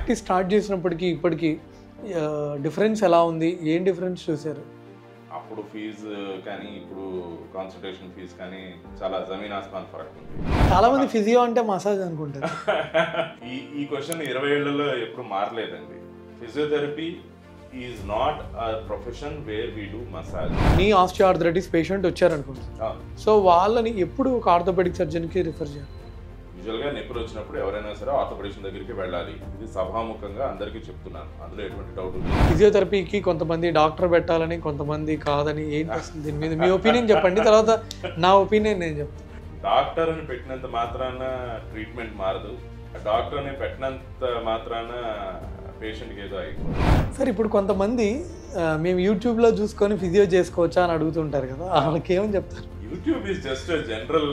Practice start చేసినప్పటికీ ఇప్పటికీ difference ఎలా ఉంది? ఏం డిఫరెన్స్ చూసారు? అప్పుడు ఫీజు కానీ ఇప్పుడు కాన్సల్టేషన్ ఫీజు కానీ చాలా జమీన్ ఆస్మాన్ ఫరక్ ఉంది. చాలా మంది ఫిజియో అంటే మసాజ్ అనుకుంటారు. ఈ క్వశ్చన్ 20 ఏళ్లలో ఎప్పుడు మారలేదండి. Physiotherapy is not a profession where we do massage. Knee osteoarthritis patient వచ్చారనుకుంటా, సో వాళ్ళని ఎప్పుడు ఒక ఆర్థోపెడిక్ సర్జన్కి రిఫర్ చేయాలి? యూజువల్గా నొప్పులు వచ్చినప్పుడు ఎవరైనా సరే ఆర్థోపెడిషన్ దగ్గరికి వెళ్ళాలి. ఇది సభాముఖంగా అందరికీ చెప్తున్నాను, అందులో ఎటువంటి డౌట్ ఉంది. ఫిజియోథెరపీకి కొంతమంది డాక్టర్ పెట్టాలని, కొంతమంది కాదని, ఏంటి అసలు దీని మీద మీ ఒపీనియన్ చెప్పండి, తర్వాత నా ఒపీనియన్ నేను చెప్తాను. డాక్టర్ అని పెట్టినంత మాత్రాన ట్రీట్మెంట్ మారదు, డాక్టర్ అని పెట్టినంత మాత్రాన పేషెంట్కి ఏదో అయిపోతుంది. సార్, ఇప్పుడు కొంతమంది మేము యూట్యూబ్లో చూసుకొని ఫిజియో చేసుకోవచ్చా అని అడుగుతుంటారు కదా, వాళ్ళకి ఏమని చెప్తారు? YouTube is just general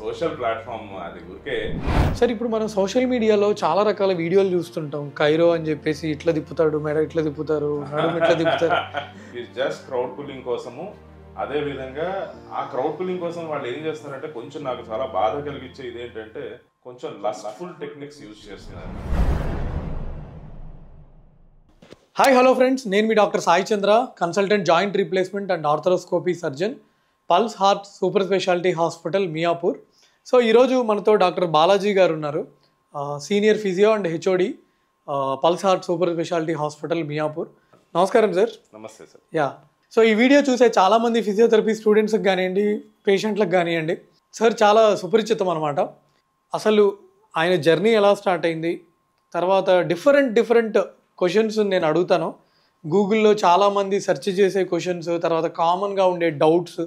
social platform, అది ఊరికే. సార్, ఇప్పుడు మనం సోషల్ మీడియాలో చాలా రకాల వీడియోలు చూస్తుంటాం. కైరో అని చెప్పేసి ఇట్లా తిప్పుతాడు, మెడ ఇట్లా తిప్పుతారు, నడుము ఇట్లా తిప్పుతారు. ఇట్స్ జస్ట్ క్రౌడ్ పుల్లింగ్ కోసము. అదే విధంగా ఆ క్రౌడ్ పుల్లింగ్ కోసం వాళ్ళు ఏం చేస్తారంటే, కొంచెం నాకు చాలా బాధ కలిగించే ఇదేంటంటే, కొంచెం లస్ట్ఫుల్ టెక్నిక్స్ యూజ్ చేస్తున్నారు. హాయ్, హలో ఫ్రెండ్స్, నేను మీ doctor Sai Chandra, consultant joint replacement and arthroscopy surgeon, Pulse Heart super speciality hospital, Miyapur. So ఈరోజు మనతో డాక్టర్ బాలాజీ గారు ఉన్నారు, senior physio and HOD, Pulse Heart super speciality hospital, Miyapur. నమస్కారం సార్. నమస్తే సార్. యా, సో ఈ వీడియో చూసే చాలామంది ఫిజియోథెరపీ స్టూడెంట్స్కి కానివ్వండి, పేషెంట్లకు కానివ్వండి, సార్ చాలా సుపరిచితం అనమాట. అసలు ఆయన జర్నీ ఎలా స్టార్ట్ అయింది, తర్వాత డిఫరెంట్ క్వశ్చన్స్ నేను అడుగుతాను. గూగుల్లో చాలామంది సెర్చ్ చేసే క్వశ్చన్స్, తర్వాత కామన్గా ఉండే డౌట్స్,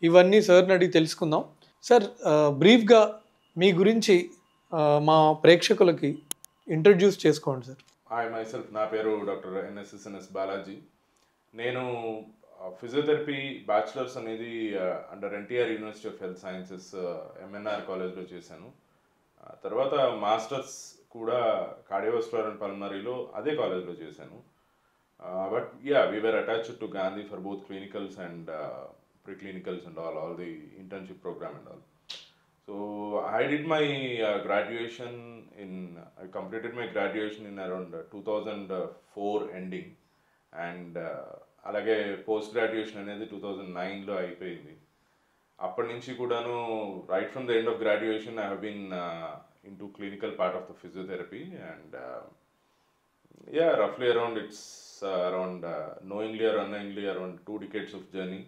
ఇవన్నీ సార్ని అడిగి తెలుసుకుందాం. సార్, బ్రీఫ్గా మీ గురించి మా ప్రేక్షకులకి ఇంట్రడ్యూస్ చేసుకోండి సార్. హాయ్, మై సెల్ఫ్, నా పేరు డాక్టర్ ఎన్ఎస్ బాలాజీ. నేను ఫిజియోథెరపీ బ్యాచిలర్స్ అనేది under NTR university of health sciences MNR కాలేజ్లో చేశాను. తర్వాత మాస్టర్స్ కూడా కార్డియోవాస్కులర్ అండ్ పల్మనరీలో అదే కాలేజ్లో చేశాను. But yeah, we were attached to Gandhi for both clinicals and preclinicals and all the internship program and all. So I did my graduation I completed my graduation in around 2004 ending, and alage post graduation anedi 2009 lo అయిపోయింది. అప్పటి నుంచి కూడాను right from the end of graduation I have been into clinical part of the physiotherapy, and yeah, roughly around around knowingly or unknowingly around 2 decades of journey.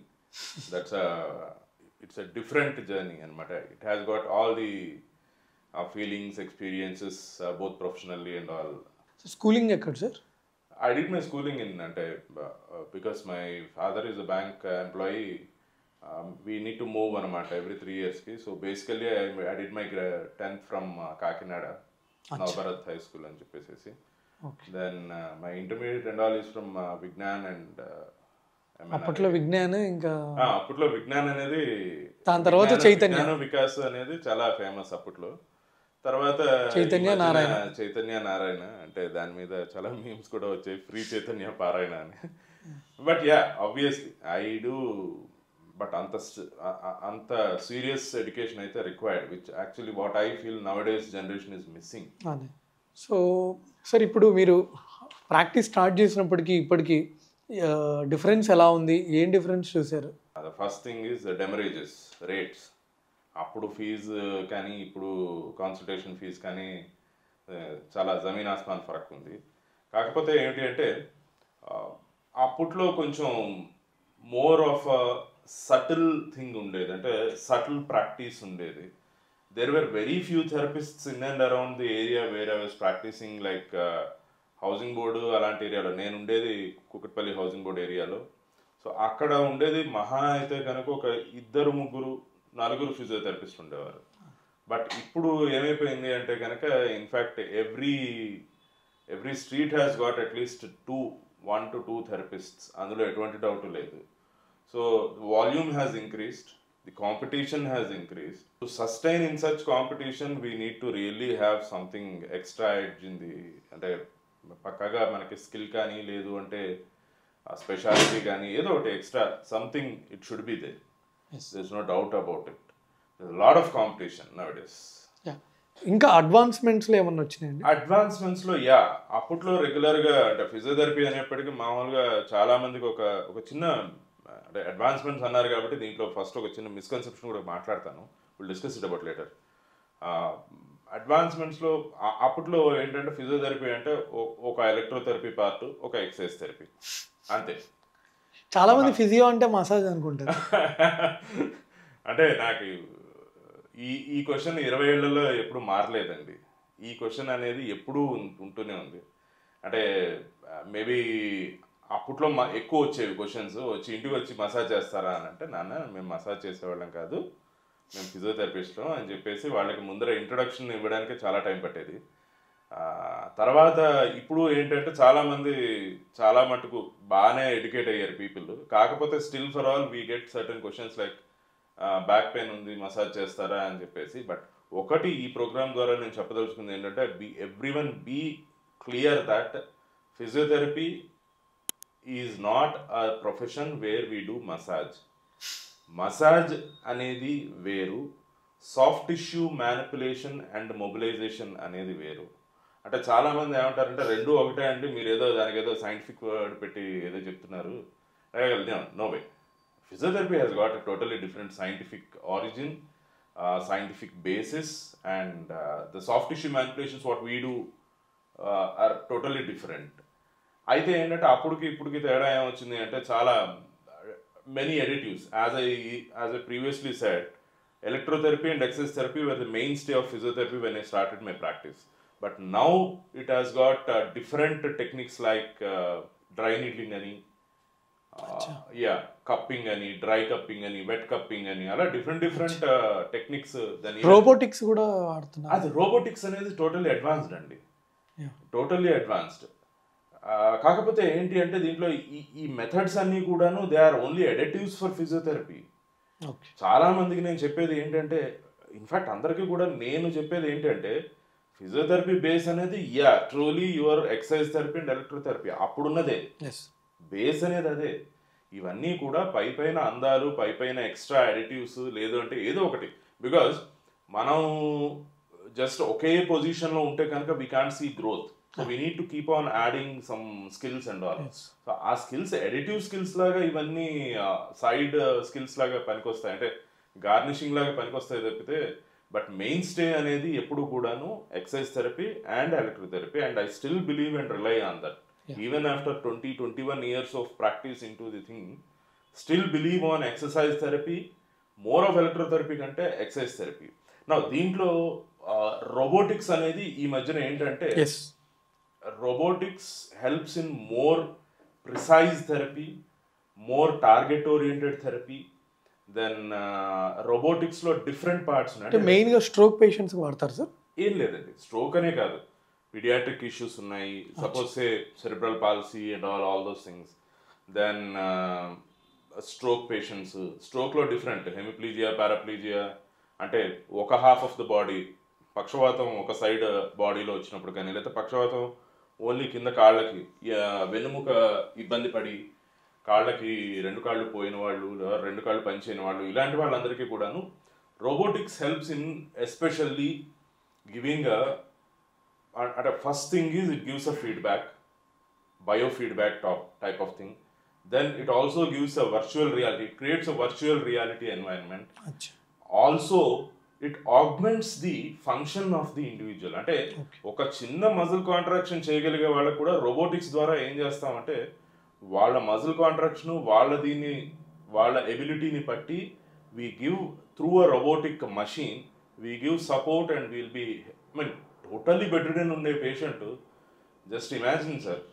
It's a different journey, and it has got all the feelings, experiences, both professionally and all. So schooling ekkada sir? I did my schooling in because my father is a bank employee. We need to move every 3 years ki. So basically I did my 10th from Kakinada, Navbharat High School and cheppesesi. Okay. Then my intermediate and all is from Vignan and అప్పట్లో విజ్ఞాన్, ఇంకా అప్పట్లో విజ్ఞాన్ అనేది, దాని తర్వాత చైతన్య వికాస్ అనేది చాలా famous అప్పట్లో. తర్వాత చైతన్య నారాయణ అంటే దాని మీద చాలా మీమ్స్ కూడా వచ్చాయి, ఫ్రీ చైతన్య పారాయణ అని. But yeah, obviously I do, but అంత సీరియస్ ఎడ్యుకేషన్ అయితే required, which actually what I feel now days generation is missing. అదే. సో సార్, ఇప్పుడు మీరు ప్రాక్టీస్ స్టార్ట్ చేసినప్పటికీ ఇప్పటికీ డిఫరెన్స్ ఎలా ఉంది? ఏం డిఫరెన్స్ చూసారు? First thing is demurrages rates. అప్పుడు ఫీజు కానీ ఇప్పుడు కాన్సల్టేషన్ ఫీజు కానీ చాలా జమీన్ ఆస్మాన్ ఫరక్ ఉంది. కాకపోతే ఏంటి అంటే, అప్పట్లో కొంచెం మోర్ ఆఫ్ సటిల్ థింగ్ ఉండేది, అంటే సటిల్ ప్రాక్టీస్ ఉండేది. There were very few therapists in and around the area where I was practising, like housing board అలాంటి ఏరియాలో. నేను ఉండేది కుకట్పల్లి హౌసింగ్ బోర్డు ఏరియాలో. సో అక్కడ ఉండేది మహా అయితే కనుక ఒక 2, 3, 4 ఫిజియోథెరపిస్ట్ ఉండేవారు. బట్ ఇప్పుడు ఏమైపోయింది అంటే కనుక, in fact every street has got at least 1 to 2 థెరపిస్ట్స్, అందులో ఎటువంటి డౌట్ లేదు. So volume has increased, the competition has increased. To sustain in such competition we need to really have something extra edge in the, అంటే పక్కగా మనకి skill కానీ, లేదు అంటే speciality కానీ, ఏదో ఒకటి extra something it should be there. There is no doubt about it. Lot of competition now days. ఇంకా అడ్వాన్స్మెంట్స్లో ఏమన్నా వచ్చినాయండి? అడ్వాన్స్మెంట్స్లో అప్పట్లో రెగ్యులర్గా అంటే ఫిజియోథెరపీ అనేప్పటికీ మామూలుగా చాలా మందికి ఒక చిన్న అంటే అడ్వాన్స్మెంట్స్ అన్నారు కాబట్టి దీంట్లో ఫస్ట్ ఒక చిన్న మిస్కన్సెప్షన్ కూడా మాట్లాడతాను. Will discuss it about later. అడ్వాన్స్మెంట్స్లో అప్పట్లో ఏంటంటే ఫిజియోథెరపీ అంటే ఒక ఎలక్ట్రోథెరపీ పార్ట్, ఒక ఎక్సర్సైజ్ థెరపీ అంతే. చాలా మంది ఫిజియో అంటే మసాజ్ అనుకుంటారు. అంటే నాకు ఈ క్వశ్చన్ 20 ఏళ్లలో ఎప్పుడు మారలేదండి. ఈ క్వశ్చన్ అనేది ఎప్పుడూ ఉంటూనే ఉంది. అంటే మేబీ అప్పట్లో ఎక్కువ వచ్చేవి క్వశ్చన్స్, వచ్చి ఇంటికి వచ్చి మసాజ్ చేస్తారా అని అంటే, నాన్న మేము మసాజ్ చేసేవాళ్ళం కాదు, మేము ఫిజియోథెరపిస్ట్లం అని చెప్పేసి వాళ్ళకి ముందర ఇంట్రొడక్షన్ ఇవ్వడానికి చాలా టైం పట్టేది. తర్వాత ఇప్పుడు ఏంటంటే చాలామంది చాలా మటుకు బాగానే ఎడ్యుకేట్ అయ్యారు పీపుల్. కాకపోతే still for all we get certain questions like back pain ఉంది మసాజ్ చేస్తారా అని చెప్పేసి. బట్ ఒకటి ఈ ప్రోగ్రామ్ ద్వారా నేను చెప్పదలుచుకుంది ఏంటంటే, everyone be clear that physiotherapy is not a profession where we do massage. Massage అనేది వేరు, soft tissue manipulation and mobilisation అనేది వేరు. అంటే చాలామంది ఏమంటారంటే రెండు ఒకటే అండి, మీరు ఏదో దానికి ఏదో సైంటిఫిక్ వర్డ్ పెట్టి ఏదో చెప్తున్నారు. No way. Physiotherapy has got a totally different scientific origin, scientific basis, and the soft tissue manipulations what we do are totally different. అయితే ఏంటంటే అప్పటికి ఇప్పటికి తేడా ఏమొచ్చింది అంటే చాలా many additives. As I previously said, electrotherapy and exercise therapy were the mainstay of physiotherapy when I started my practice. But now it has got different techniques like dry needling అని, cupping అని, dry cupping అని, wet cupping అని, అలా different techniques. దాని robotics కూడా వాడుతున్నారు. అది robotics అనేది టోటల్లీ అడ్వాన్స్డ్ అండి, టోటల్లీ అడ్వాన్స్డ్. కాకపోతే ఏంటి అంటే దీంట్లో ఈ మెథడ్స్ అన్నీ కూడాను they are only additives for physiotherapy. చాలా మందికి నేను చెప్పేది ఏంటంటే, ఇన్ఫాక్ట్ అందరికీ కూడా నేను చెప్పేది ఏంటంటే, ఫిజియోథెరపీ బేస్ అనేది truly your exercise therapy and electrotherapy అప్పుడున్నదే బేస్ అనేది అదే. ఇవన్నీ కూడా పైన అందాలు, పైన ఎక్స్ట్రా అడిటివ్స్ లేదు అంటే ఏదో ఒకటి. బికాజ్ మనం జస్ట్ ఒకే పొజిషన్లో ఉంటే కనుక we can't see growth. So we need to keep on adding some skills and all. So ఆ స్కిల్స్ అడిటివ్ స్కిల్స్ లాగా ఇవన్నీ సైడ్ స్కిల్స్ లాగా పనికొస్తాయి, అంటే గార్నిషింగ్ లాగా పనికొస్తాయి తప్పితే. బట్ మెయిన్ స్టే అనేది ఎప్పుడు కూడాను exercise therapy and electrotherapy, and I still believe and rely on that. Even after 20-21 years of practice into the thing, still believe on exercise therapy, more of electrotherapy kante exercise therapy. Now దీంట్లో robotics అనేది ఈ మధ్యన ఏంటంటే, robotics helps in more precise therapy, more target oriented therapy. Then robotics లో different parts ఉన్నాయి. అంటే main గా stroke patients వాడతారు సార్? ఏం లేదండి, స్ట్రోక్ అనే కాదు, pediatric issues ఉన్నాయి, suppose say cerebral palsy and all those things. Then stroke patients, stroke లో డిఫరెంట్ హెమిప్లీజియా, పారాప్లీజియా అంటే ఒక హాఫ్ ఆఫ్ ద బాడీ, పక్షవాతం ఒక సైడ్ బాడీలో వచ్చినప్పుడు కానీ, లేకపోతే పక్షవాతం ఓన్లీ కింద కాళ్ళకి, వెన్నుముక ఇబ్బంది పడి కాళ్ళకి 2 కాళ్ళు పోయిన వాళ్ళు, 2 కాళ్ళు పనిచేయని వాళ్ళు, ఇలాంటి వాళ్ళందరికీ కూడాను robotics helps in especially giving at a first thing is it gives a feedback, biofeedback type of thing. Then it also gives a virtual reality, it creates a virtual reality environment. Also it augments the function of the individual. అంటే ఒక చిన్న muscle contraction చేయగలిగే వాళ్ళకు కూడా robotics ద్వారా ఏం చేస్తామంటే, వాళ్ళ మజిల్ కాంట్రాక్షన్ వాళ్ళ ఎబిలిటీని బట్టి we give through a robotic machine, we give support and we'll be, I mean totally bed ridden ఉండే పేషెంట్, జస్ట్ ఇమాజిన్ సార్,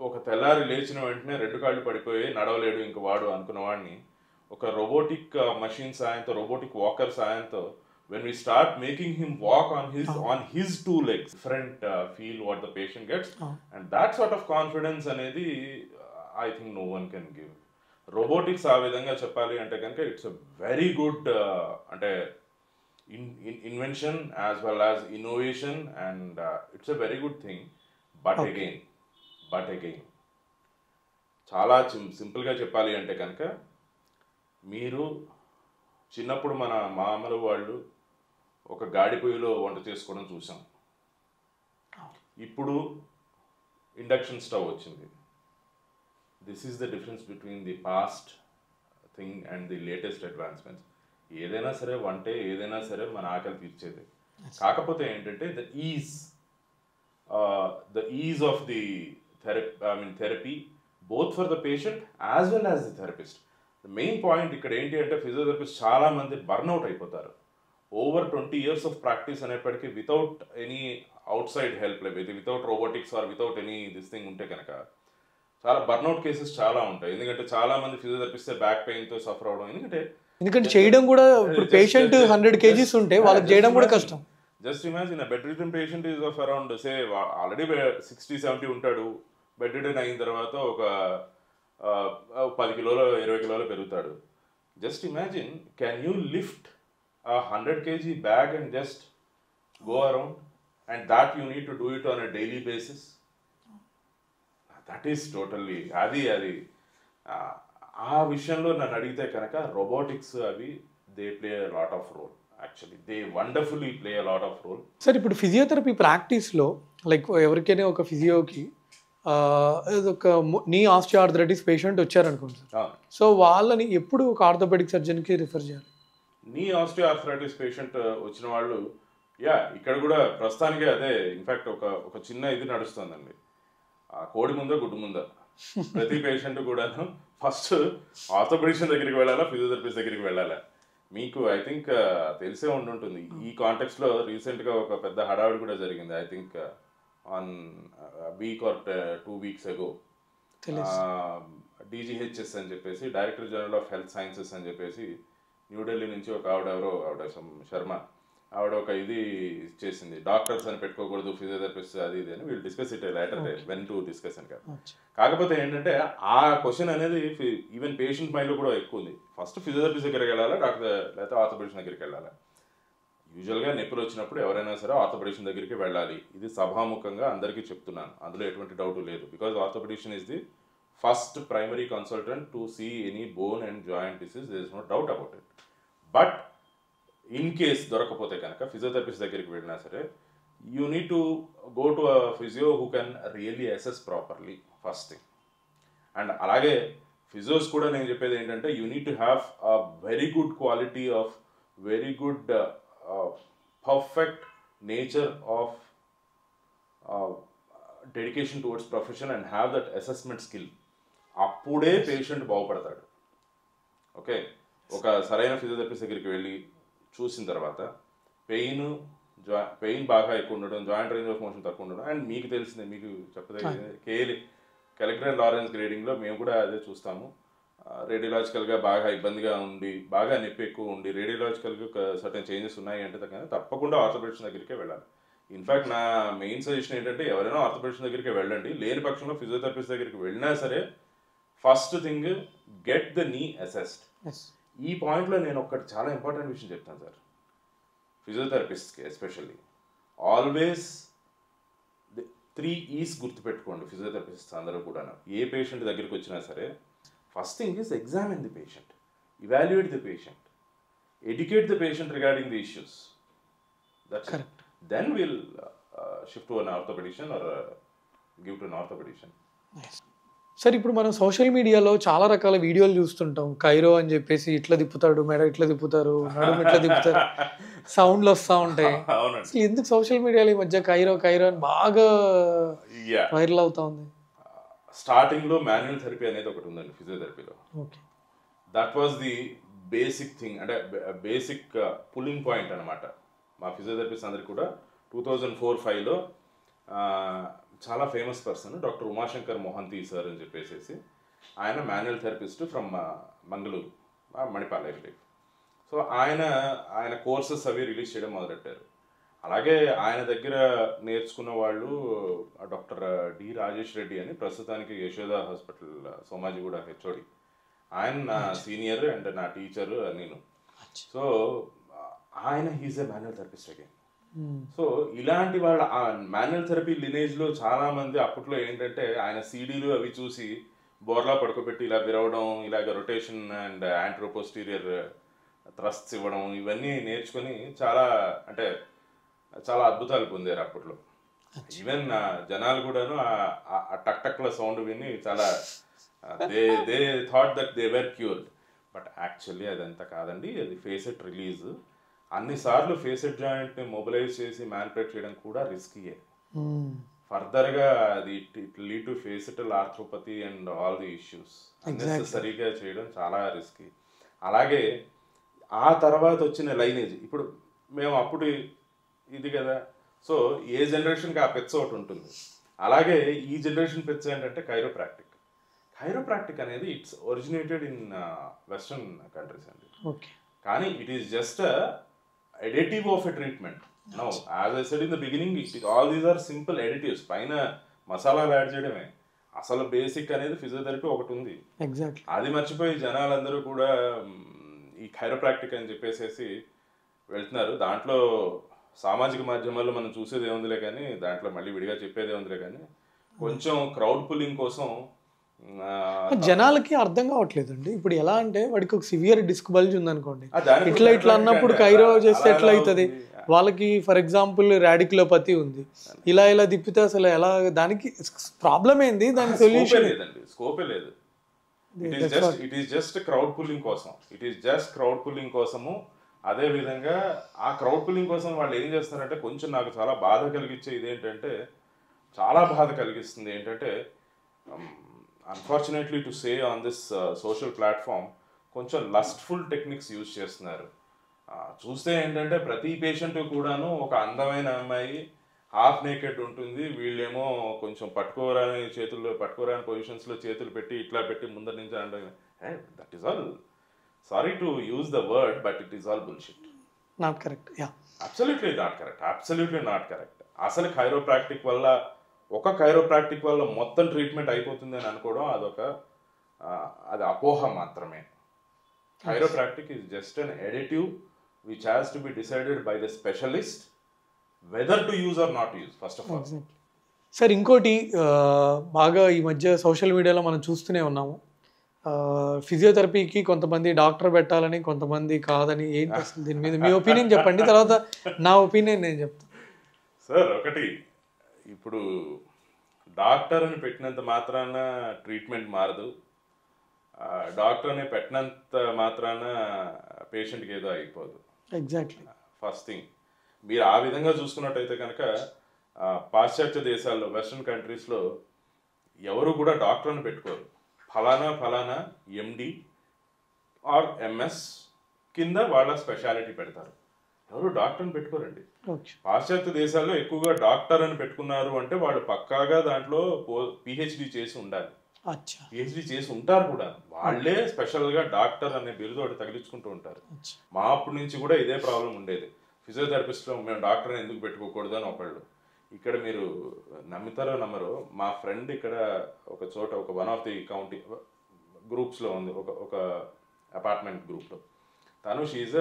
ఒక తెల్లారి లేచిన వెంటనే 2 కాళ్ళు పడిపోయి నడవలేడు ఇంక వాడు అనుకున్న వాడిని ఒక రోబోటిక్ మషిన్ సాయంతో, రోబోటిక్ వాకర్ సాయంతో, when we start making him walk on his 2 legs, different feel what the patient gets, and that sort of confidence అనేది I think no one can give. Robotics ఆ విధంగా చెప్పాలి అంటే కనుక it's a very good అంటే invention as well as innovation, and it's a very good thing. But again చాలా సింపుల్గా చెప్పాలి అంటే కనుక, మీరు చిన్నప్పుడు మన మామలు వాళ్ళు ఒక గాడి పొయ్యిలో వంట చేసుకోవడం చూసాం. ఇప్పుడు ఇండక్షన్ స్టవ్ వచ్చింది. This is the difference between the past thing and the latest advancements. ఏదైనా సరే వంటే ఏదైనా సరే మన ఆకలి తీర్చేది. కాకపోతే ఏంటంటే the ease of the therapy both for the patient as well as the therapist. The main point ఇక్కడ ఏంటి అంటే ఫిజియోథెరపిస్ట్ చాలా మంది బర్న్అవుట్ అయిపోతారు. ఓవర్ 20 years ఆఫ్ ప్రాక్టీస్ అనేప్పటికీ without any outside help, without robotics or without any this thing ఉంటే కనుక చాలా బర్న్అవుట్ కేసెస్ చాలా ఉంటాయి. ఎందుకంటే చాలా మంది ఫిజియోథెరపిస్ట్ బ్యాక్ పెయిన్తో సఫర్ అవడం. ఎందుకంటే చేయడం కూడా ఇప్పుడు పేషెంట్ 100 kgs ఉంటే వాళ్ళకి చేయడం కూడా కష్టం. Just imagine bed ridden patient is of around say already 60-70 ఉంటాడు. బెడ్ రిటన్ అయిన తర్వాత ఒక 10 కిలోలు 20 కిలోలు పెరుగుతాడు. Just imagine, can you lift 100 kg bag and just go around, and that you need to do it on a daily basis? That is totally అది ఆ విషయంలో నన్ను అడిగితే కనుక రోబోటిక్స్ అవి they play a lot of role. Actually they wonderfully play a lot of role. Sir ఇప్పుడు physiotherapy ప్రాక్టీస్లో like ఎవరికైనా ఒక ఫిజియోకి ఒక నీ ఆస్టియోఆర్థరైటిస్ పేషెంట్ వచ్చారనుకోండి సార్, సో వాళ్ళని ఎప్పుడు ఒక ఆర్థోపెడిక్ సర్జన్కి రిఫర్ చేయాలి? నీ ఆస్టియోఆర్థరైటిస్ పేషెంట్ వచ్చిన వాళ్ళు ఇక్కడ కూడా ప్రస్తుతానికే అదే ఇన్ఫ్యాక్ట్ ఒక చిన్న ఇది నడుస్తుందండి. ఆ కోడి ముందా గుడ్డు ముందా ప్రతి పేషెంట్ కూడాను ఫస్ట్ ఆర్థోపెడిషన్ దగ్గరికి వెళ్ళాలా, ఫిజియోథెరపిస్ట్ దగ్గరికి వెళ్ళాలా? మీకు ఐ థింక్ తెలిసే ఉండుంటుంది. ఈ కాంటెక్స్లో రీసెంట్గా ఒక పెద్ద హడావిడి కూడా జరిగింది. I think on week or 2 weeks ago DGHS అని చెప్పేసి, director general of health sciences అని చెప్పేసి న్యూఢిల్లీ నుంచి ఒక ఆవిడ శర్మ ఆవిడ ఒక ఇది చేసింది. డాక్టర్స్ అని పెట్టుకోకూడదు, ఫిజియోథెరపిస్ట్ అది ఇది అని. వీళ్ళు discuss it later when to discuss అని కాదు. కాకపోతే ఏంటంటే ఆ క్వశ్చన్ అనేది ఈవెన్ పేషెంట్ మైండ్లో కూడా ఎక్కువ ఉంది. ఫస్ట్ ఫిజియోథెరపిస్ట్ దగ్గరికి వెళ్ళాలా లేకపోతే ఆర్థోపెడిషన్ దగ్గరికి వెళ్ళాలా? యూజువల్గా నొప్పులు వచ్చినప్పుడు ఎవరైనా సరే ఆర్థోపెడిషన్ దగ్గరికి వెళ్ళాలి. ఇది సభాముఖంగా అందరికీ చెప్తున్నాను, అందులో ఎటువంటి డౌట్ లేదు. Because orthopaedician is the first primary consultant to see any bone and joint disease. There is no doubt about it. But in case దొరకపోతే కనుక ఫిజియోథెరపిస్ట్ దగ్గరికి వెళ్ళినా సరే you need to go to a physio who can really assess properly first thing. And అలాగే physios కూడా నేను చెప్పేది ఏంటంటే you need to have a very good quality of very good perfect nature of dedication towards profession and have that assessment skill. అప్పుడే patient బాగుపడతాడు. Okay, ఒక సరైన physiotherapist దగ్గరికి వెళ్ళి చూసిన తర్వాత పెయిన్ బాగా ఎక్కువ ఉండడం, జాయింట్ రేంజ్ ఆఫ్ మోషన్ తక్కువ ఉండడం, అండ్ మీకు తెలిసిందే, మీకు చెప్పదగ్గ కెలెక్టర్ అండ్ లారెన్స్ గ్రేడింగ్లో మేము కూడా అదే చూస్తాము. రేడియలాజికల్గా బాగా ఇబ్బందిగా ఉండి, బాగా నొప్పి ఎక్కువ ఉండి, రేడియలాజికల్గా సర్టెన్ చేంజెస్ ఉన్నాయి అంటే కానీ తప్పకుండా ఆర్థోపెడిషన్ దగ్గరికే వెళ్ళాలి. ఇన్ఫ్యాక్ట్ నా మెయిన్ సజెషన్ ఏంటంటే ఎవరైనా ఆర్థోపెడిషన్ దగ్గరికి వెళ్ళండి. లేని పక్షంలో ఫిజియోథెరపిస్ట్ దగ్గరికి వెళ్ళినా సరే ఫస్ట్ థింగ్ గెట్ ద నీ అసెస్డ్. ఈ పాయింట్లో నేను ఒకటి చాలా ఇంపార్టెంట్ విషయం చెప్తాను సార్, ఫిజియోథెరపిస్ట్కి ఎస్పెషల్లీ. ఆల్వేస్ 3 E's గుర్తుపెట్టుకోండి ఫిజియోథెరపిస్ట్ అందరూ కూడా. ఏ పేషెంట్ దగ్గరికి వచ్చినా సరే first thing is examine the patient, evaluate the patient, educate the patient regarding the issues. That's correct. Then we'll shift to an orthopedician or give to an orthopedician. Yes. Sir ఇప్పుడు మనం social మీడియాలో చాలా రకాల వీడియోలు చూస్తుంటాం. Cairo అని చెప్పేసి ఇట్లా తిప్పుతాడు, మెడ ఇట్లా తిప్పుతారు, నడుము ఇట్లా తిప్పుతారు, సౌండ్లు వస్తూ ఉంటాయి. అసలు ఎందుకు సోషల్ మీడియాలో ఈ మధ్య కైరో అని బాగా వైరల్ అవుతా ఉంది? స్టార్టింగ్లో మాన్యువల్ థెరపీ అనేది ఒకటి ఉందండి ఫిజియోథెరపీలో. Okay, that was the basic thing, అంటే బేసిక్ పుల్లింగ్ పాయింట్ అనమాట. మా ఫిజియోథెరపిస్ట్ అందరికి కూడా 2004-05లో చాలా famous person doctor Umashankar Mohanty sir అని చెప్పేసి, ఆయన manual therapist from Mangaluru, Manipal I believe. So ఆయన కోర్సెస్ అవి రిలీజ్ చేయడం మొదలెట్టారు. అలాగే ఆయన దగ్గర నేర్చుకున్న వాళ్ళు డాక్టర్ డి రాజేష్ రెడ్డి అని, ప్రస్తుతానికి యశోద హాస్పిటల్ సోమాజిగూడ హెచ్ఓడి. ఆయన నా సీనియర్ అండ్ నా టీచర్ నేను. సో ఆయన he's a manual therapist again. So ఇలాంటి వాళ్ళ మాన్యువల్ థెరపీ లినేజ్లో చాలామంది అప్పట్లో ఏంటంటే ఆయన సీడీలు అవి చూసి బోర్లా పడుకోబెట్టి ఇలా విరవడం, ఇలాగ రొటేషన్ అండ్ యాంట్రోపోస్టీరియర్ థ్రస్ట్స్ ఇవ్వడం ఇవన్నీ నేర్చుకొని చాలా అంటే చాలా అద్భుతాలు పొందారు అప్పట్లో. ఈవెన్ జనాలు కూడాను ఆ టక్ టక్ల సౌండ్ విని చాలా they thought that they were cured. But actually అదంతా కాదండి, అది ఫేసెట్ రిలీజ్. అన్నిసార్లు ఫేసెట్ జాయింట్ని మొబిలైజ్ చేసి మ్యానిపులేట్ చేయడం కూడా రిస్కీయే. ఫర్దర్గా అది it lead to facetal arthropathy and all the issues. అన్నెసెసరీగా చేయడం చాలా రిస్కీ. అలాగే ఆ తర్వాత వచ్చిన లైనేజ్, ఇప్పుడు మేము అప్పుడు ఇది కదా, సో ఏ జనరేషన్కి ఆ పెచ్చ ఒకటి ఉంటుంది. అలాగే ఈ జనరేషన్ పెచ్చ ఏంటంటే కైరోప్రాక్టిక్. కైరోప్రాక్టిక్ అనేది it's originated in western countries అండి. కానీ it is just additive of a treatment. No, as I said in the beginning, all these are simple additives. పైన మసాలాలు యాడ్ చేయడమే. అసలు బేసిక్ అనేది ఫిజియోథెరపీ ఒకటి ఉంది. అది మర్చిపోయి జనాలందరూ కూడా ఈ కైరోప్రాక్టిక్ అని చెప్పేసి వెళ్తున్నారు. దాంట్లో సామాజిక మాధ్యమాల్లో మనం చూసేది ఏముందిలే కానీ, దాంట్లో మళ్ళీ విడిగా చెప్పేది ఏముందిలే కానీ, కొంచెం క్రౌడ్ పుల్లింగ్ కోసం జనాలకి అర్థం కావట్లేదండి. ఇప్పుడు ఎలా అంటే వాడికి ఒక సివియర్ డిస్క్ బల్జ్ ఉందనుకోండి, ఇట్లా అన్నప్పుడు కైరో చేస్తే ఎట్లా అవుతుంది వాళ్ళకి. ఫర్ ఎగ్జాంపుల్ రాడిక్యులోపతి ఉంది, ఇలా తిప్పితే అసలు ఎలా, దానికి ప్రాబ్లం ఏంది, దానికి సొల్యూషన్ లేదండి, స్కోపే లేదు. It is just crowd pulling కోసం. It is just crowd pulling కోసము. అదే విధంగా ఆ క్రౌడ్ పుల్లింగ్ కోసం వాళ్ళు ఏం చేస్తారంటే, కొంచెం నాకు చాలా బాధ కలిగించే ఇదేంటంటే, చాలా బాధ కలిగిస్తుంది ఏంటంటే, unfortunately to say on this social platform, కొంచెం లస్ట్ఫుల్ టెక్నిక్స్ యూజ్ చేస్తున్నారు. చూస్తే ఏంటంటే ప్రతి పేషెంట్ కూడాను ఒక అందమైన అమ్మాయి హాఫ్ నేకెడ్ ఉంటుంది, వీళ్ళేమో కొంచెం పట్టుకోరాని పొజిషన్స్లో చేతులు పెట్టి ఇట్లా పెట్టి ముందర నుంచి అంటే, that is all, sorry to use the word, but it is all bullshit. Not correct. Absolutely not correct. Absolutely not correct. అసలు కైరోప్రాక్టిక్ వల్ల, ఒక కైరోప్రాక్టిక్ వల్ల మొత్తం ట్రీట్మెంట్ అయిపోతుంది అని అనుకోవడం అది అపోహ మాత్రమే. Chiropractic is just an additive which has to be decided by the specialist whether to use or not to use, first of all. Sir ఇంకోటి బాగా ఈ మధ్య సోషల్ మీడియాలో మనం చూస్తూనే ఉన్నాము, ఫిజియోథెరపీకి కొంతమంది డాక్టర్ పెట్టాలని, కొంతమంది కాదని. ఏంటి అసలు దీని మీద మీ ఒపీనియన్ చెప్పండి, తర్వాత నా ఒపీనియన్ నేను చెప్తాను. సార్, ఒకటి, ఇప్పుడు డాక్టర్ అని పెట్టినంత మాత్రాన ట్రీట్మెంట్ మారదు. డాక్టర్ అని పెట్టినంత మాత్రాన పేషెంట్కి ఏదో అయిపోదు. ఎగ్జాక్ట్లీ. ఫస్ట్ థింగ్, మీరు ఆ విధంగా చూసుకున్నట్టయితే కనుక పాశ్చాత్య దేశాల్లో, వెస్ట్రన్ కంట్రీస్లో ఎవరు కూడా డాక్టర్ అని పెట్టుకోరు. ఫలానా ఎండి ఆర్ ఎంఎస్ కింద వాళ్ళ స్పెషాలిటీ పెడతారు. ఎవరు డాక్టర్ అని పెట్టుకోరండి. పాశ్చాత్య దేశాల్లో ఎక్కువగా డాక్టర్ అని పెట్టుకున్నారు అంటే వాళ్ళు పక్కాగా దాంట్లో పిహెచ్డి చేసి ఉండాలి. పిహెచ్డి చేసి ఉంటారు కూడా. వాళ్ళే స్పెషల్గా డాక్టర్ అనే బిరుదు ఒకటి తగిలించుకుంటూ ఉంటారు. మా అప్పటి నుంచి కూడా ఇదే ప్రాబ్లం ఉండేది. ఫిజియోథెరపిస్ట్లో మేము డాక్టర్ని ఎందుకు పెట్టుకోకూడదు అని ఒకళ్ళు. ఇక్కడ మీరు నమ్ముతారో నమ్మరో, మా ఫ్రెండ్ ఇక్కడ ఒక చోట, ఒక వన్ ఆఫ్ ది కౌంటీ గ్రూప్స్లో ఉంది, ఒక అపార్ట్మెంట్ గ్రూప్లో. తను she's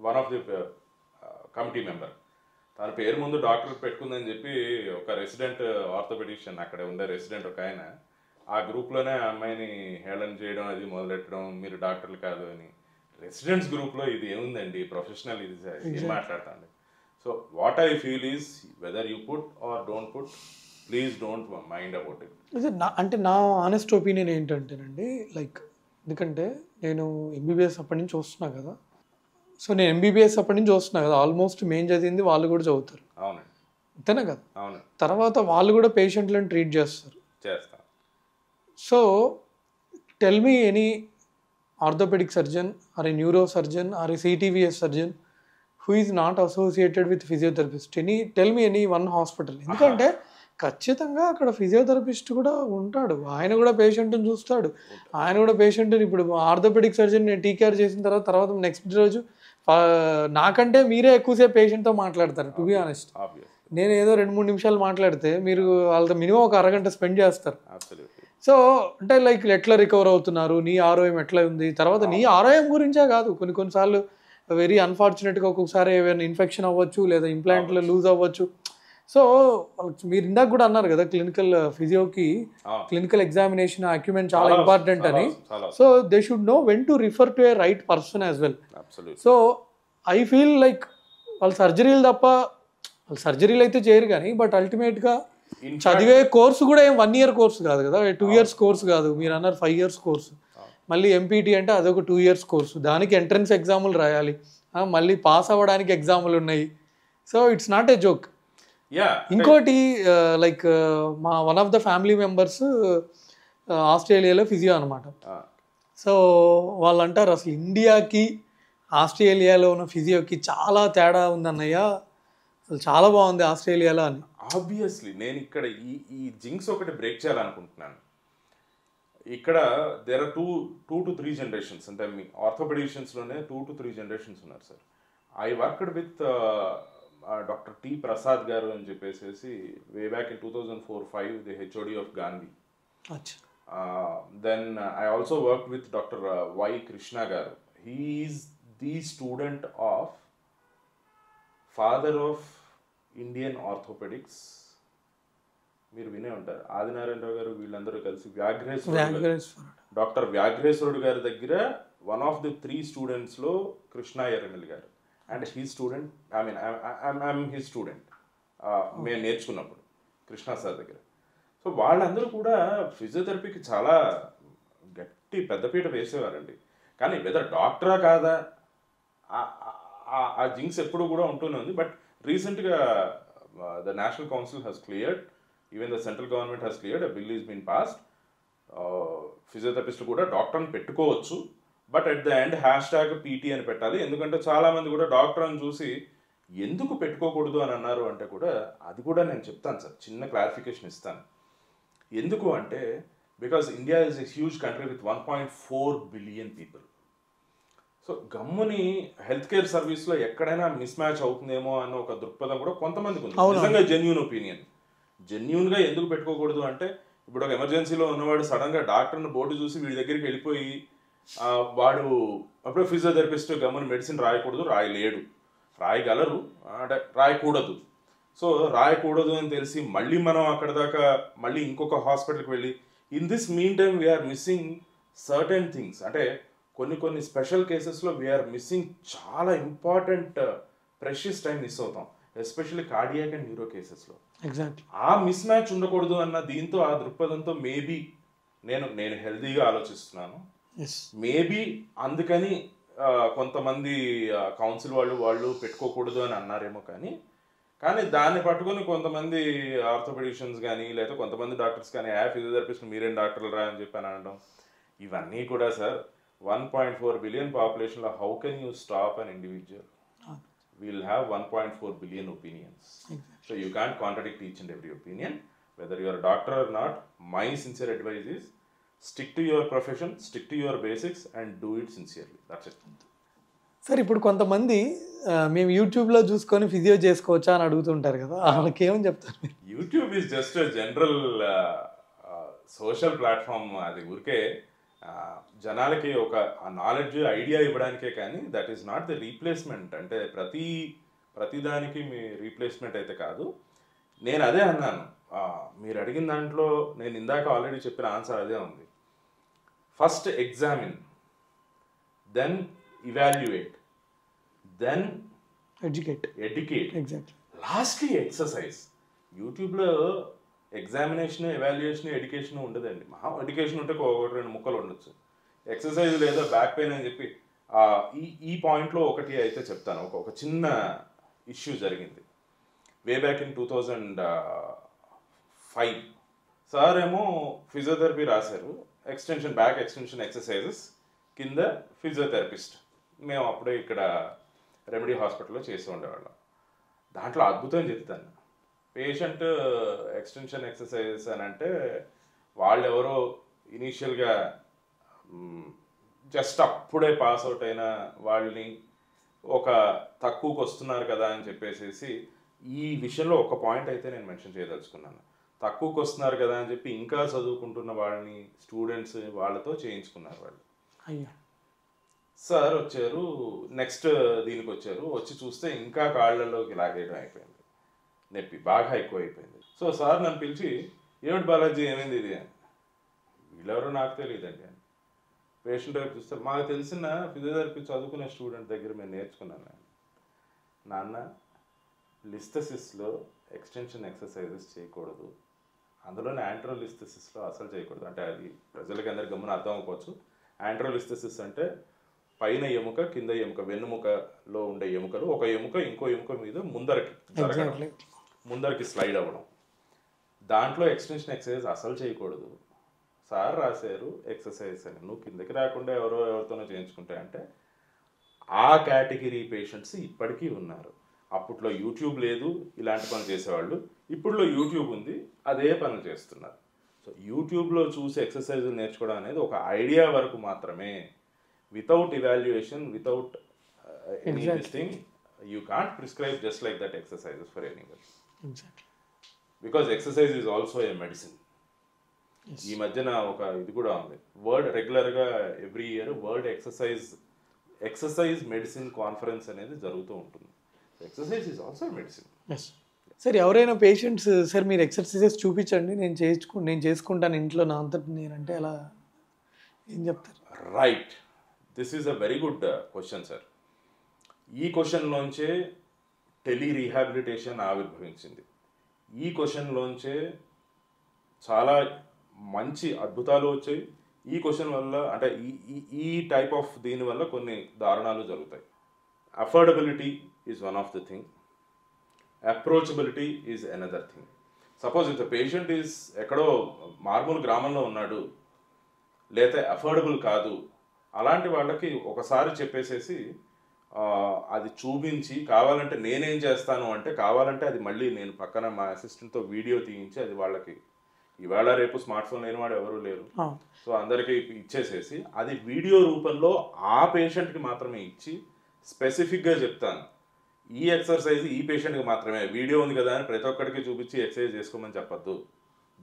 one of the committee member. తన పేరు ముందు డాక్టర్ పెట్టుకుందని చెప్పి ఒక రెసిడెంట్ ఆర్థోపెడిషియన్, అక్కడ ఉండే రెసిడెంట్ ఒక ఆయన, ఆ గ్రూప్లోనే ఆ అమ్మాయిని హేళన చేయడం అది మొదలెట్టడం, మీరు డాక్టర్లు కాదు అని. రెసిడెంట్స్ గ్రూప్లో ఇది ఏముందండి, ప్రొఫెషనల్, ఇది ఏం మాట్లాడతాండి. So what I feel is, whether you put or don't put, please don't mind about it. అంటే నా ఆనెస్ట్ ఒపీనియన్ ఏంటంటేనండి, లైక్, ఎందుకంటే నేను ఎంబీబీఎస్ అప్పటి నుంచి వస్తున్నా కదా. సో నేను ఎంబీబీఎస్ అప్పటి నుంచి వస్తున్నా కదా, ఆల్మోస్ట్ మేము చదివింది వాళ్ళు కూడా చదువుతారు. అవునండి, అంతేనా కదా. అవును. తర్వాత వాళ్ళు కూడా పేషెంట్లను ట్రీట్ చేస్తారు. So tell me any orthopaedic surgeon or a neuro surgeon or a CTVS surgeon who is not associated with physiotherapist. Tell me any one hospital. ఎందుకంటే ఖచ్చితంగా అక్కడ ఫిజియోథెరపిస్ట్ కూడా ఉంటాడు, ఆయన కూడా పేషెంట్ని చూస్తాడు, ఆయన కూడా పేషెంట్ని. ఇప్పుడు ఆర్థోపెడిక్ సర్జన్ నేను టీకేఆర్ చేసిన తర్వాత నెక్స్ట్ రోజు నాకంటే మీరే ఎక్కువసేపు పేషెంట్తో మాట్లాడతారు. టు బి ఆనెస్ట్, నేను ఏదో 2-3 నిమిషాలు మాట్లాడితే మీరు వాళ్ళతో మినిమం ఒక అరగంట స్పెండ్ చేస్తారు. సో అంటే లైక్ ఎట్లా రికవర్ అవుతున్నారు, నీ ఆరోగ్యం ఎట్లా ఉంది, తర్వాత నీ ఆరోగ్యం గురించే కాదు, కొన్నిసార్లు వెరీ అన్ఫార్చునేట్గా ఒక్కొక్కసారి ఏమైనా ఇన్ఫెక్షన్ అవ్వచ్చు, లేదా ఇంప్లాంట్లో లూజ్ అవ్వచ్చు. సో మీరు ఇందాక కూడా అన్నారు కదా క్లినికల్ ఫిజియోకి క్లినికల్ ఎగ్జామినేషన్ అక్యుమెంట్ చాలా ఇంపార్టెంట్ అని. So they should know when to refer to A right person as well. So I feel like వాళ్ళు సర్జరీలు తప్ప వాళ్ళు సర్జరీలు అయితే చేయరు కానీ బట్ అల్టిమేట్గా చదివే కోర్సు కూడా ఏం 1 year కోర్సు కాదు కదా, 2 years కోర్సు కాదు, మీరు అన్నారు 5 years కోర్సు. మళ్ళీ ఎంపీటీ అంటే అదొక 2 years కోర్సు, దానికి ఎంట్రన్స్ ఎగ్జాములు రాయాలి, మళ్ళీ పాస్ అవ్వడానికి ఎగ్జాములు ఉన్నాయి. So it's not a joke. ఇంకోటి లైక్ మా one of the family members ఆస్ట్రేలియాలో ఫిజియో అనమాట. సో వాళ్ళు అంటారు అసలు ఇండియాకి ఆస్ట్రేలియాలో ఉన్న ఫిజియోకి చాలా తేడా ఉందన్నయ్య, అసలు చాలా బాగుంది ఆస్ట్రేలియాలో అని. ఆబ్వియస్లీ నేను ఇక్కడ ఈ జింక్స్ ఒకటి బ్రేక్ చేయాలనుకుంటున్నాను. ఇక్కడ దేర్ ఆర్ 2 to 3 generations, అంటే మీ ఆర్థోపెడిషియన్స్లోనే 2 to 3 generations ఉన్నారు sir. I worked with doctor T Prasad garu అని చెప్పేసి way back in 2004-05 the HOD of Gandhi. Then I also work with doctor Y Krishna garu. He is the student of father of Indian orthopaedics. మీరు వినే ఉంటారు, ఆదినారాయణరావు గారు వీళ్ళందరూ కలిసి డాక్టర్ వ్యాఘ్రేశ్వరుడు గారి దగ్గర వన్ ఆఫ్ ది 3 స్టూడెంట్స్లో కృష్ణ ఎర్రమిల్ గారు. And he student, I'm he student. మేము నేర్చుకున్నప్పుడు కృష్ణ సార్ దగ్గర. సో వాళ్ళందరూ కూడా ఫిజియోథెరపీకి చాలా గట్టి పెద్దపీట వేసేవారండి. కానీ వెదర్ డాక్టరా కాదా ఆ జింక్స్ ఎప్పుడు కూడా ఉంటూనే ఉంది. బట్ రీసెంట్గా the national council has cleared, even the central government has cleared, a bill is been passed. Physiotherapist కూడా డాక్టర్ని పెట్టుకోవచ్చు, but at the end #PT అని పెట్టాలి. ఎందుకంటే చాలామంది కూడా డాక్టర్ అని చూసి ఎందుకు పెట్టుకోకూడదు అని అన్నారు అంటే కూడా అది కూడా నేను చెప్తాను సార్, చిన్న క్లారిఫికేషన్ ఇస్తాను. ఎందుకు అంటే because India is a huge country with 1.4 billion people. So గమ్ముని హెల్త్ కేర్ సర్వీస్లో ఎక్కడైనా మిస్ మ్యాచ్ అవుతుందేమో అన్న ఒక దృక్పథం కూడా కొంతమందికి ఉంది. నిజంగా జెన్యూన్ ఒపీనియన్. జెన్యూన్గా ఎందుకు పెట్టుకోకూడదు అంటే ఇప్పుడు ఒక ఎమర్జెన్సీలో ఉన్నవాడు సడన్గా డాక్టర్ని బోర్డు చూసి వీడి దగ్గరికి వెళ్ళిపోయి వాడు అప్పుడే ఫిజియోథెరపిస్ట్ గమ్ముని మెడిసిన్ రాయకూడదు, రాయలేడు, రాయగలరు అంటే రాయకూడదు. సో రాయకూడదు అని తెలిసి మళ్ళీ మనం అక్కడ దాకా మళ్ళీ ఇంకొక హాస్పిటల్కి వెళ్ళి in this mean time we're missing certain things. అంటే కొన్ని స్పెషల్ కేసెస్లో వీఆర్ మిస్సింగ్ చాలా ఇంపార్టెంట్ ప్రెషియస్ టైం మిస్ అవుతాం, ఎస్పెషల్లీ కార్డియాక్ అండ్ న్యూరో కేసెస్లో. ఎగ్జాక్ట్లీ ఆ మిస్ మ్యాచ్ ఉండకూడదు అన్న దీంతో ఆ దృక్పథంతో మేబీ నేను హెల్తీగా ఆలోచిస్తున్నాను. మేబీ అందుకని కొంతమంది కౌన్సిల్ వాళ్ళు పెట్టుకోకూడదు అని అన్నారేమో. కానీ దాన్ని పట్టుకొని కొంతమంది ఆర్థోపెడిషియన్స్ కానీ లేదా కొంతమంది డాక్టర్స్ కానీ ఫిజియోథెరపిస్ట్ మీరేం డాక్టర్లు రా అని చెప్పి అని అనడం, ఇవన్నీ కూడా సార్ 1.4 billion పాపులేషన్లో how can you stop an individual? We'll have 1.4 billion opinions. So you can't contradict each and every opinion, whether you're a doctor or not. My sincere advice is stick to your profession, stick to your basics and do it sincerely. That's it. Sir ఇప్పుడు కొంతమంది మేము యూట్యూబ్లో చూసుకొని physio చేసుకోవచ్చా అని అడుగుతుంటారు కదా, వాళ్ళకి ఏమని చెప్తారు? YouTube is just general social platform. అది ఊరికే జనాలకి ఒక నాలెడ్జ్ ఐడియా ఇవ్వడానికే, కానీ that is not the replacement. అంటే ప్రతిదానికి మీ రీప్లేస్మెంట్ అయితే కాదు. నేను అదే అన్నాను, మీరు అడిగిన దాంట్లో నేను ఇందాక ఆల్రెడీ చెప్పిన ఆన్సర్ అదే ఉంది. First examine, then evaluate, then educate, exactly lastly exercise. యూట్యూబ్లో ఎగ్జామినేషన్, ఎవాల్యుయేషన్, ఎడ్యుకేషన్ ఉండదండి. ఎడ్యుకేషన్ ఉంటే 1-2 ముక్కలు ఉండొచ్చు. ఎక్సర్సైజ్ లేదా బ్యాక్ పెయిన్ అని చెప్పి ఈ పాయింట్లో ఒకటి అయితే చెప్తాను. ఒక చిన్న ఇష్యూ జరిగింది వే బ్యాక్ ఇన్ 2005. సార్ ఏమో ఫిజియోథెరపీ రాశారు, బ్యాక్ ఎక్స్టెన్షన్ ఎక్సర్సైజెస్ కింద ఫిజియోథెరపిస్ట్. మేము అప్పుడే ఇక్కడ రెమెడీ హాస్పిటల్లో చేసి ఉండేవాళ్ళం. దాంట్లో అద్భుతం చెప్తాను. పేషెంట్ ఎక్స్టెన్షన్ ఎక్సర్సైజెస్ అని అంటే వాళ్ళెవరో ఇనీషియల్గా జస్ట్ అప్పుడే పాస్ అవుట్ అయిన వాళ్ళని ఒక తక్కువకి వస్తున్నారు కదా అని చెప్పేసి ఈ విషయంలో ఒక పాయింట్ అయితే నేను మెన్షన్ చేయదలుచుకున్నాను. తక్కువకి వస్తున్నారు కదా అని చెప్పి ఇంకా చదువుకుంటున్న వాళ్ళని స్టూడెంట్స్ వాళ్ళతో చేయించుకున్నారు వాళ్ళు. సార్ వచ్చారు, నెక్స్ట్ దీనికి వచ్చారు, వచ్చి చూస్తే ఇంకా కాళ్ళలోకి లాగేయడం అయిపోయింది. నొప్పి బాగా ఎక్కువ అయిపోయింది. సో సార్ నన్ను పిలిచి, ఏమిటి బాలాజీ ఏమైంది ఇది అని. వీళ్ళెవరో నాకు తెలియదండి అని. పేషెంట్ వైపు చూస్తారు, మాకు తెలిసిన ఫిజియోథెరపీ చదువుకునే స్టూడెంట్ దగ్గర మేము నేర్చుకున్నాను. నాన్న, లిస్థెసిస్లో ఎక్స్టెన్షన్ ఎక్సర్సైజెస్ చేయకూడదు, అందులోనే యాంట్రోలిస్థెసిస్లో అసలు చేయకూడదు. అంటే అది ప్రజలకి అందరికి గమ్మున అర్థం అవ్వకపోవచ్చు. యాంట్రోలిస్థెసిస్ అంటే పైన ఎముక, కింద ఎముక, వెన్నుముకలో ఉండే ఎముకలు, ఒక ఎముక ఇంకో ఎముక మీద ముందరికి స్లైడ్ అవ్వడం. దాంట్లో ఎక్స్టెన్షన్ ఎక్సర్సైజ్ అసలు చేయకూడదు. సార్ రాశారు ఎక్సర్సైజ్ అని, నువ్వు కిందకి రాకుండా ఎవరితోనో చేయించుకుంటే అంటే. ఆ కేటగిరీ పేషెంట్స్ ఇప్పటికీ ఉన్నారు. అప్పట్లో యూట్యూబ్ లేదు, ఇలాంటి పనులు చేసేవాళ్ళు. ఇప్పుడులో యూట్యూబ్ ఉంది, అదే పనులు చేస్తున్నారు. సో యూట్యూబ్లో చూసి ఎక్సర్సైజులు నేర్చుకోవడం అనేది ఒక ఐడియా వరకు మాత్రమే. Without evaluation, without any this thing, you can't prescribe just like that exercises for anybody. Because exercise is also a medicine. ఈ మధ్యన ఒక ఇది కూడా ఉంది, వరల్డ్ రెగ్యులర్గా every year world exercise medicine conference అనేది జరుగుతూ ఉంటుంది. Exercise is also medicine. Sir ఎవరైనా పేషెంట్స్, సార్ మీరు ఎక్సర్సైజెస్ చూపించండి, నేను చేసుకుంటాను ఇంట్లో నా అంతటి నేనంటే అలా ఏం చెప్తారు? Right, this is a very good question sir. ఈ క్వశ్చన్లోంచే టెలి రీహాబిలిటేషన్ ఆవిర్భవించింది. ఈ క్వశ్చన్లోంచే చాలా మంచి అద్భుతాలు వచ్చాయి. ఈ క్వశ్చన్ వల్ల, అంటే ఈ టైప్ ఆఫ్ దీని వల్ల కొన్ని దారుణాలు జరుగుతాయి. Affordability is one of the thing, approachability is another thing. Suppose if the patient is ఎక్కడో మారుమూల గ్రామంలో ఉన్నాడు, లేకపోతే అఫోర్డబుల్ కాదు, అలాంటి వాళ్ళకి ఒకసారి చెప్పేసేసి అది చూపించి, కావాలంటే నేనేం చేస్తాను అంటే, కావాలంటే అది మళ్ళీ నేను పక్కన మా అసిస్టెంట్తో వీడియో తీయించి అది వాళ్ళకి, ఇవాళ రేపు స్మార్ట్ ఫోన్ లేని వాడు ఎవరు లేరు, సో అందరికీ ఇచ్చేసేసి అది వీడియో రూపంలో ఆ పేషెంట్కి మాత్రమే ఇచ్చి స్పెసిఫిక్గా చెప్తాను, ఈ ఎక్సర్సైజ్ ఈ పేషెంట్కి మాత్రమే, వీడియో ఉంది కదా అని ప్రతి ఒక్కరికి చూపించి ఎక్సర్సైజ్ చేసుకోమని చెప్పద్దు.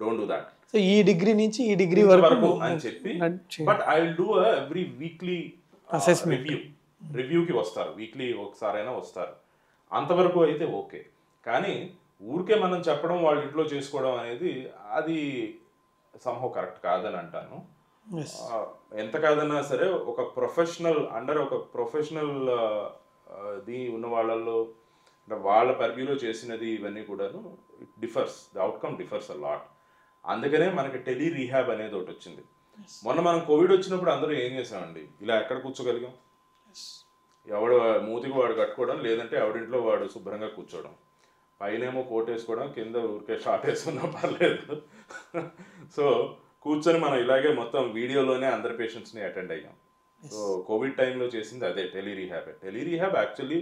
Don't do that. సో ఈ డిగ్రీ నుంచి ఈ డిగ్రీ వరకు అని చెప్పి, but I will do every weekly assessment రివ్యూకి వస్తారు, వీక్లీ ఒకసారైనా వస్తారు. అంతవరకు అయితే ఓకే. కానీ ఊరికే మనం చెప్పడం, వాళ్ళ ఇంట్లో చేసుకోవడం అనేది అది సంహో కరెక్ట్ కాదని అంటాను. ఎంత కాదన్నా సరే ఒక ప్రొఫెషనల్ అండర్ ఒక ప్రొఫెషనల్ ఉన్న వాళ్ళల్లో, అంటే వాళ్ళ పర్వ్యూలో చేసినది ఇవన్నీ కూడాను it differs, the outcome differs a lot. అందుకనే మనకి టెలి రీహాబ్ అనేది ఒకటి వచ్చింది. మొన్న మనం కోవిడ్ వచ్చినప్పుడు అందరూ ఏం చేసామండి, ఇలా ఎక్కడ కూర్చోగలిగాం, ఎవడు మూతికి వాడు కట్టుకోవడం, లేదంటే ఎవడింట్లో వాడు శుభ్రంగా కూర్చోవడం, పైనేమో కోట్ వేసుకోవడం, కింద ఊరికే షార్ట్ వేసుకున్నా పర్లేదు. సో కూర్చొని మనం ఇలాగే మొత్తం వీడియోలోనే అందరి పేషెంట్స్ని అటెండ్ అయ్యాం. సో కోవిడ్ టైంలో చేసింది అదే tele rehab. Tele rehab actually,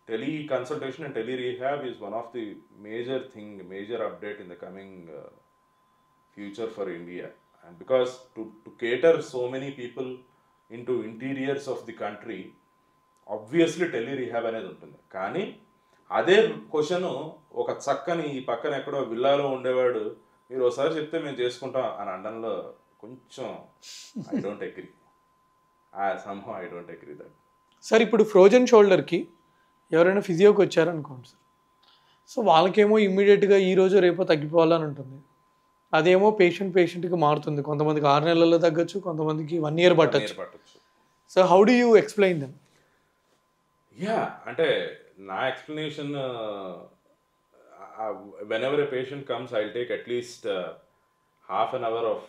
tele consultation and tele rehab is one of the major update in the coming future for India. And because to cater so many people into interiors of the country, obviously tele rehab అనేది ఉంటుంది. కానీ అదే question ఒక చక్కని ఈ పక్కన ఎక్కడో విల్లాలో ఉండేవాడు మీరు ఒకసారి చెప్తే మేము చేసుకుంటాం అని అనడంలో కొంచెం I don't agree. somehow I don't agree that. Sir ఇప్పుడు ఫ్రోజన్ షోల్డర్కి ఎవరైనా ఫిజియోకి వచ్చారనుకోండి సార్, సో వాళ్ళకేమో ఇమ్మీడియట్గా ఈ రోజు రేపో తగ్గిపోవాలని ఉంటుంది. అదేమో పేషెంట్కి మారుతుంది. కొంతమందికి 6 నెలల్లో తగ్గచ్చు, కొంతమందికి 1 year పట్టచ్చు. So how do you explain them? Yeah, అంటే నా explanation, whenever a patient comes, I'll take at least half an hour of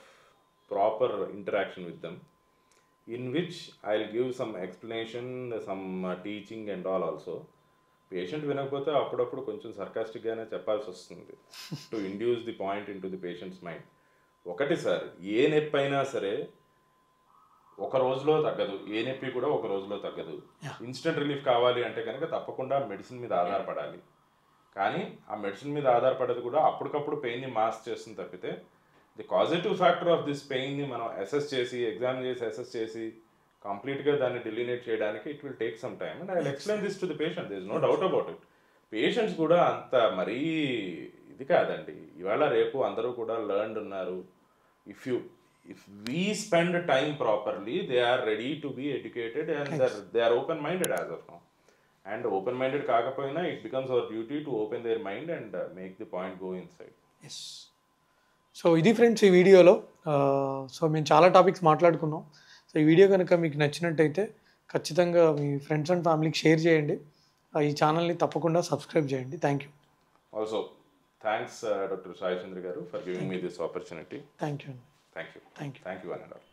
proper interaction with them, in which I'll give some explanation, some teaching and all also. Patient వినకపోతే అప్పుడప్పుడు కొంచెం సర్కాస్టిక్గానే చెప్పాల్సి వస్తుంది to induce the point in to the patients mind. ఒకటి sir, ఏ నొప్పి అయినా సరే ఒక రోజులో తగ్గదు, ఏ నొప్పి కూడా ఒక రోజులో తగ్గదు. ఇన్స్టెంట్ రిలీఫ్ కావాలి అంటే కనుక తప్పకుండా మెడిసిన్ మీద ఆధారపడాలి. కానీ ఆ మెడిసిన్ మీద ఆధారపడేది కూడా అప్పటికప్పుడు పెయిన్ని మాస్క్ చేస్తుంది తప్పితే, the causative factor of this పెయిన్ని మనం ఎగ్జామిన్ చేసి అసెస్ చేసి కంప్లీట్గా దాన్ని డిలీనేట్ చేయడానికి it will take some time. And I will explain this to the patient, there is no doubt about it. Patients కూడా అంత మరీ ఇది కాదండి, ఇవాళ రేపు అందరూ కూడా లర్న్డ్ ఉన్నారు. If we spend time properly, they are ready to be educated and they are open minded as of now. And open minded కాకపోయినా it becomes our duty to open their mind and make the point go inside. Yes. So ఇది friends ఈ వీడియోలో. So మేము చాలా topics మాట్లాడుకున్నాం. So ఈ video కనుక మీకు నచ్చినట్టయితే ఖచ్చితంగా మీ ఫ్రెండ్స్ అండ్ ఫ్యామిలీకి షేర్ చేయండి. ఈ ఛానల్ని తప్పకుండా సబ్స్క్రైబ్ చేయండి. Thank you. Also thanks doctor Sai Chandra garu for giving me this opportunity. Thank you. Thank you. Thank you. Thank you one and all.